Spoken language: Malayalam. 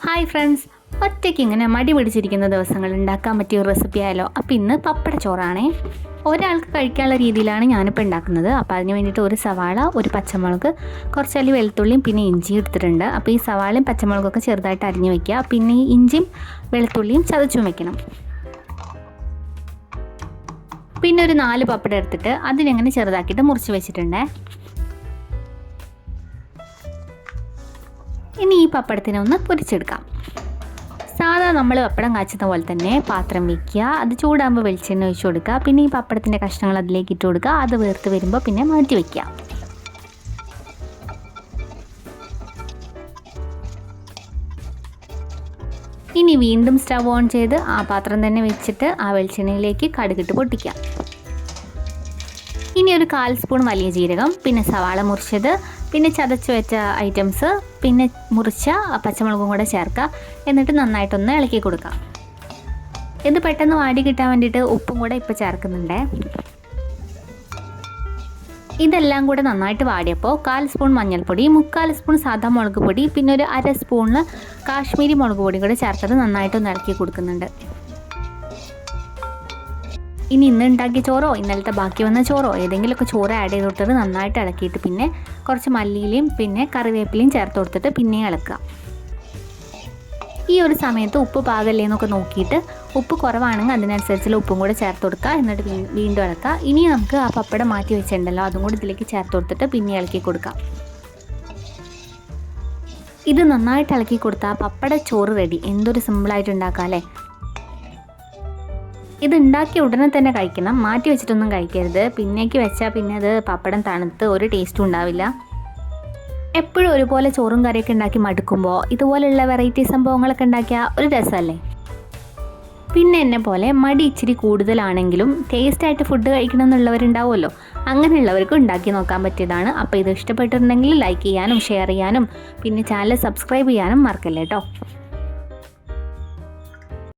ഹായ് ഫ്രണ്ട്സ്, ഒറ്റയ്ക്ക് ഇങ്ങനെ മടി പിടിച്ചിരിക്കുന്ന ദിവസങ്ങൾ ഉണ്ടാക്കാൻ പറ്റിയ ഒരു റെസിപ്പി ആയാലോ. അപ്പോൾ ഇന്ന് പപ്പട ചോറാണേ. ഒരാൾക്ക് കഴിക്കാനുള്ള രീതിയിലാണ് ഞാനിപ്പോൾ ഉണ്ടാക്കുന്നത്. അപ്പോൾ അതിന് വേണ്ടിയിട്ട് ഒരു സവാള, ഒരു പച്ചമുളക്, കുറച്ചല്ലി വെളുത്തുള്ളിയും പിന്നെ ഇഞ്ചിയും എടുത്തിട്ടുണ്ട്. അപ്പോൾ ഈ സവാളയും പച്ചമുളകൊക്കെ ചെറുതായിട്ട് അരിഞ്ഞു വയ്ക്കുക. പിന്നെ ഈ ഇഞ്ചിയും വെളുത്തുള്ളിയും ചതച്ചും വെക്കണം. പിന്നെ ഒരു 4 പപ്പടം എടുത്തിട്ട് അതിനെങ്ങനെ ചെറുതാക്കിയിട്ട് മുറിച്ച് വെച്ചിട്ടുണ്ട്. ഇനി ഈ പപ്പടത്തിനെ ഒന്ന് പൊരിച്ചെടുക്കാം. സാധാ നമ്മൾ പപ്പടം കാച്ചുന്ന പോലെ തന്നെ പാത്രം വയ്ക്കുക. അത് ചൂടാകുമ്പോൾ വെളിച്ചെണ്ണ ഒഴിച്ച് കൊടുക്കുക. പിന്നെ ഈ പപ്പടത്തിൻ്റെ കഷ്ണങ്ങൾ അതിലേക്ക് ഇട്ട് കൊടുക്കുക. അത് വീർത്ത് വരുമ്പോൾ പിന്നെ മാറ്റി വയ്ക്കുക. ഇനി വീണ്ടും സ്റ്റവ് ഓൺ ചെയ്ത് ആ പാത്രം തന്നെ വെച്ചിട്ട് ആ വെളിച്ചെണ്ണയിലേക്ക് കടുകിട്ട് പൊട്ടിക്കാം. ഇനി ഒരു 1/4 സ്പൂൺ വലിയ ജീരകം, പിന്നെ സവാള മുറിച്ചത്, പിന്നെ ചതച്ച് വെച്ച ഐറ്റംസ്, പിന്നെ മുറിച്ച പച്ചമുളകും കൂടെ ചേർക്കുക. എന്നിട്ട് നന്നായിട്ടൊന്ന് ഇളക്കി കൊടുക്കുക. ഇത് പെട്ടെന്ന് വാടി കിട്ടാൻ വേണ്ടിയിട്ട് ഉപ്പും കൂടെ ഇപ്പോൾ ചേർക്കുന്നുണ്ട്. ഇതെല്ലാം കൂടെ നന്നായിട്ട് വാടിയപ്പോൾ 1/4 സ്പൂൺ മഞ്ഞൾപ്പൊടി, 3/4 സ്പൂൺ സാധാ മുളക് പൊടി, പിന്നെ ഒരു 1/2 സ്പൂണിന് കാശ്മീരി മുളക് പൊടി കൂടെ ചേർത്തത് നന്നായിട്ടൊന്ന് ഇളക്കി കൊടുക്കുന്നുണ്ട്. ഇനി ഇന്ന് ഉണ്ടാക്കിയ ചോറോ ഇന്നലത്തെ ബാക്കി വന്ന ചോറോ ഏതെങ്കിലുമൊക്കെ ചോറ് ആഡ് ചെയ്ത് കൊടുത്തിട്ട് നന്നായിട്ട് ഇളക്കിയിട്ട് പിന്നെ കുറച്ച് മല്ലിയിലയും പിന്നെ കറിവേപ്പിലയും ചേർത്ത് കൊടുത്തിട്ട് പിന്നെ ഇളക്കുക. ഈ ഒരു സമയത്ത് ഉപ്പ് പാകല്ലേ എന്നൊക്കെ നോക്കിയിട്ട് ഉപ്പ് കുറവാണെങ്കിൽ അതിനനുസരിച്ചുള്ള ഉപ്പും കൂടെ ചേർത്ത് കൊടുക്കുക. എന്നിട്ട് വീണ്ടും ഇളക്കുക. ഇനി നമുക്ക് ആ പപ്പടം മാറ്റി വെച്ചിട്ടുണ്ടല്ലോ അതും കൂടി ഇതിലേക്ക് ചേർത്ത് കൊടുത്തിട്ട് പിന്നെ ഇളക്കി കൊടുക്കാം. ഇത് നന്നായിട്ട് ഇളക്കി കൊടുത്താൽ പപ്പട ചോറ് റെഡി. എന്തൊരു സിമ്പിളായിട്ട് ഉണ്ടാക്കാം അല്ലേ. ഇത് ഉണ്ടാക്കിയ ഉടനെ തന്നെ കഴിക്കണം, മാറ്റി വെച്ചിട്ടൊന്നും കഴിക്കരുത്. പിന്നേക്ക് വെച്ചാൽ പിന്നെ അത് പപ്പടം തണുത്ത് ഒരു ടേസ്റ്റും ഉണ്ടാവില്ല. എപ്പോഴും ഒരുപോലെ ചോറും കറിയൊക്കെ ഉണ്ടാക്കി മടുക്കുമ്പോൾ ഇതുപോലെയുള്ള വെറൈറ്റി സംഭവങ്ങളൊക്കെ ഉണ്ടാക്കിയാൽ ഒരു രസമല്ലേ. പിന്നെ എന്നെ പോലെ മടി ഇച്ചിരി കൂടുതലാണെങ്കിലും ടേസ്റ്റായിട്ട് ഫുഡ് കഴിക്കണം എന്നുള്ളവരുണ്ടാവുമല്ലോ, അങ്ങനെയുള്ളവർക്ക് ഉണ്ടാക്കി നോക്കാൻ പറ്റിയതാണ്. അപ്പോൾ ഇത് ഇഷ്ടപ്പെട്ടിട്ടുണ്ടെങ്കിൽ ലൈക്ക് ചെയ്യാനും ഷെയർ ചെയ്യാനും പിന്നെ ചാനൽ സബ്സ്ക്രൈബ് ചെയ്യാനും മറക്കല്ലേ കേട്ടോ.